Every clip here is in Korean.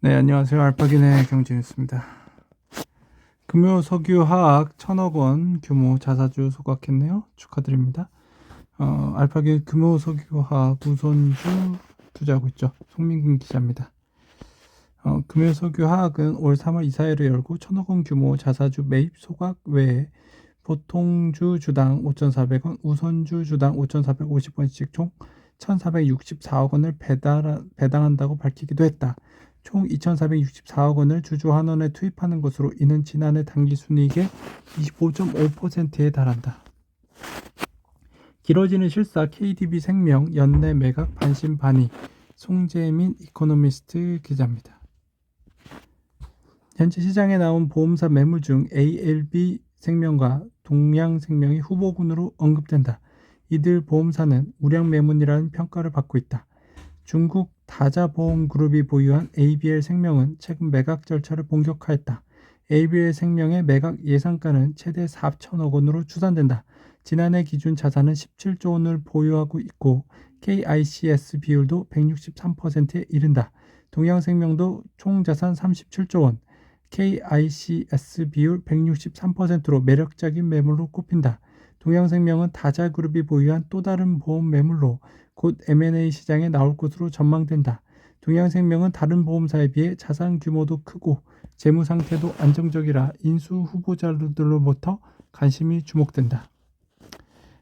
네, 안녕하세요. 알파기네 경진입니다. 금요 석유화학 1,000억 원 규모 자사주 소각했네요. 축하드립니다. 알파기 금요 석유화학 우선주 투자하고 있죠. 송민근 기자입니다. 금요 석유화학은 올 3월 이사회를 열고 1,000억 원 규모 자사주 매입 소각 외에 보통주 주당 5,400원, 우선주 주당 5,450원씩 총 1,464억 원을 배당한다고 밝히기도 했다. 총 2,464억 원을 주주 한원에 투입하는 것으로 이는 지난해 당기순이익의 25.5%에 달한다. 길어지는 실사 KDB생명 연내 매각 반신반의 송재민 이코노미스트 기자입니다. 현재 시장에 나온 보험사 매물 중 ALB생명과 동양생명이 후보군으로 언급된다. 이들 보험사는 우량 매물이라는 평가를 받고 있다. 중국 다자보험그룹이 보유한 ABL생명은 최근 매각 절차를 본격화했다. ABL생명의 매각 예상가는 최대 4천억 원으로 추산된다. 지난해 기준 자산은 17조 원을 보유하고 있고 KICS 비율도 163%에 이른다. 동양생명도 총 자산 37조 원, KICS 비율 163%로 매력적인 매물로 꼽힌다. 동양생명은 다자그룹이 보유한 또 다른 보험 매물로 곧 M&A 시장에 나올 것으로 전망된다. 동양생명은 다른 보험사에 비해 자산 규모도 크고 재무 상태도 안정적이라 인수 후보자들로부터 관심이 주목된다.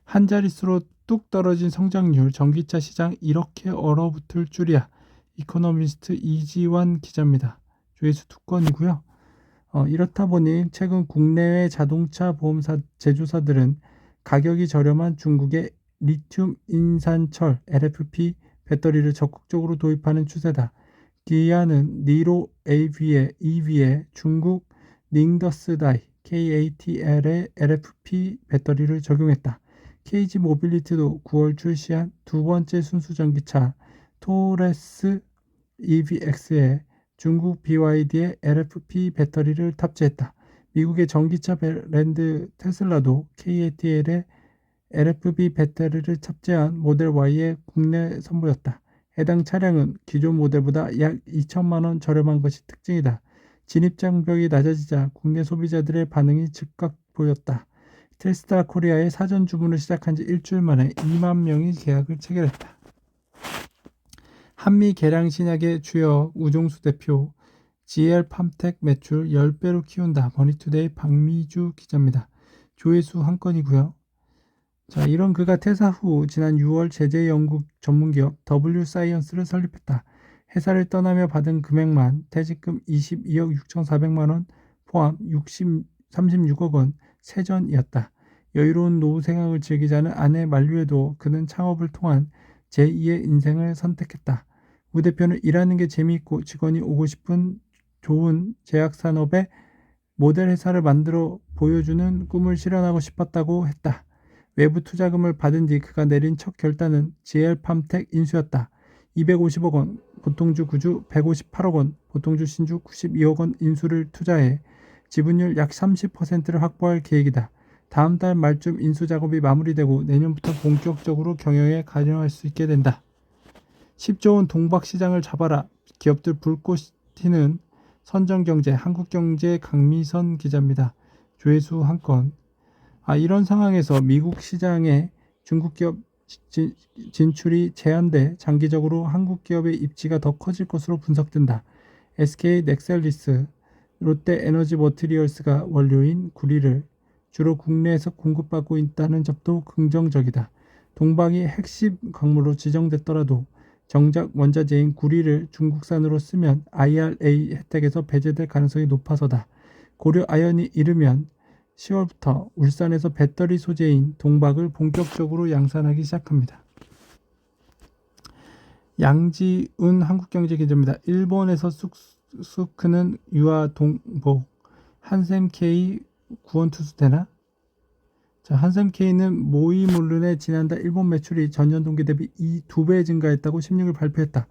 한 자릿수로 뚝 떨어진 성장률, 전기차 시장 이렇게 얼어붙을 줄이야. 이코노미스트 이지환 기자입니다. 조회수 2건이고요. 이렇다 보니 최근 국내외 자동차 보험사 제조사들은 가격이 저렴한 중국의 리튬 인산철 LFP 배터리를 적극적으로 도입하는 추세다. 기아는 니로 EV에 중국 닝더스다이 KATL의 LFP 배터리를 적용했다. KG 모빌리티도 9월 출시한 두 번째 순수 전기차 토레스 EVX에 중국 BYD의 LFP 배터리를 탑재했다. 미국의 전기차 브랜드 테슬라도 KATL의 LFP 배터리를 탑재한 모델 Y의 국내 선보였다. 해당 차량은 기존 모델보다 약 2천만 원 저렴한 것이 특징이다. 진입장벽이 낮아지자 국내 소비자들의 반응이 즉각 보였다. 테스라 코리아의 사전 주문을 시작한 지 일주일 만에 2만 명이 계약을 체결했다. 한미 개량 신약의 주역 우종수 대표 GL팜텍 매출 10배로 키운다. 머니투데이 박미주 기자입니다. 조회수 한 건이고요. 자, 이런 그가 퇴사 후 지난 6월 제재 연구 전문기업 W사이언스를 설립했다. 회사를 떠나며 받은 금액만 퇴직금 22억 6,400만 원 포함 36억 원 세전이었다. 여유로운 노후 생활을 즐기자는 아내 만류에도 그는 창업을 통한 제2의 인생을 선택했다. 우 대표는 일하는 게 재미있고 직원이 오고 싶은 좋은 제약산업의 모델 회사를 만들어 보여주는 꿈을 실현하고 싶었다고 했다. 외부 투자금을 받은 뒤 그가 내린 첫 결단은 GL팜텍 인수였다. 250억 원, 보통주 구주 158억 원, 보통주 신주 92억 원 인수를 투자해 지분율 약 30%를 확보할 계획이다. 다음 달 말쯤 인수 작업이 마무리되고 내년부터 본격적으로 경영에 관여할 수 있게 된다. 10조 원 동박 시장을 잡아라. 기업들 불꽃 튀는 선정경제 한국경제 강미선 기자입니다. 조회수 한 건. 이런 상황에서 미국 시장에 중국 기업 진출이 제한돼 장기적으로 한국 기업의 입지가 더 커질 것으로 분석된다. SK 넥셀리스, 롯데 에너지 머티리얼스가 원료인 구리를 주로 국내에서 공급받고 있다는 점도 긍정적이다. 동방이 핵심 광물로 지정됐더라도 정작 원자재인 구리를 중국산으로 쓰면 IRA 혜택에서 배제될 가능성이 높아서다. 고려 아연이 이르면 10월부터 울산에서 배터리 소재인 동박을 본격적으로 양산하기 시작합니다. 양지운 한국경제기자입니다. 일본에서 쑥쑥 크는 유아 동복 한샘K 구원투수 되나? 자, 한샘K는 모이물른의 지난달 일본 매출이 전년 동기 대비 2배 증가했다고 16일 발표했다.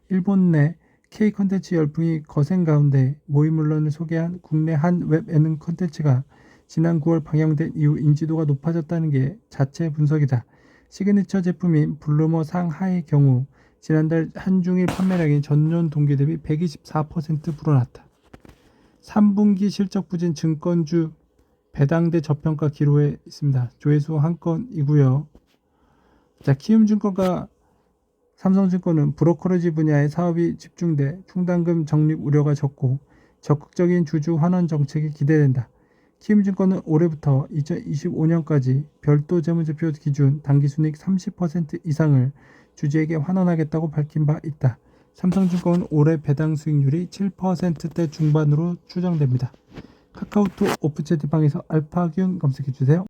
일본 내 K 컨텐츠 열풍이 거센 가운데 모이물른을 소개한 국내 한 웹 예능 컨텐츠가 지난 9월 방영된 이후 인지도가 높아졌다는 게 자체 분석이다. 시그니처 제품인 블루머 상하의 경우 지난달 한중일 판매량이 전년 동기 대비 124% 불어났다. 3분기 실적 부진 증권주 배당대 저평가 기로에 있습니다. 조회수 한 건이고요. 자, 키움증권과 삼성증권은 브로커리지 분야의 사업이 집중돼 충당금 적립 우려가 적고 적극적인 주주 환원 정책이 기대된다. 키움증권은 올해부터 2025년까지 별도 재무제표 기준 당기순이익 30% 이상을 주주에게 환원하겠다고 밝힌 바 있다. 삼성증권은 올해 배당 수익률이 7%대 중반으로 추정됩니다. 카카오톡 오픈 채팅방에서 알파균 검색해주세요.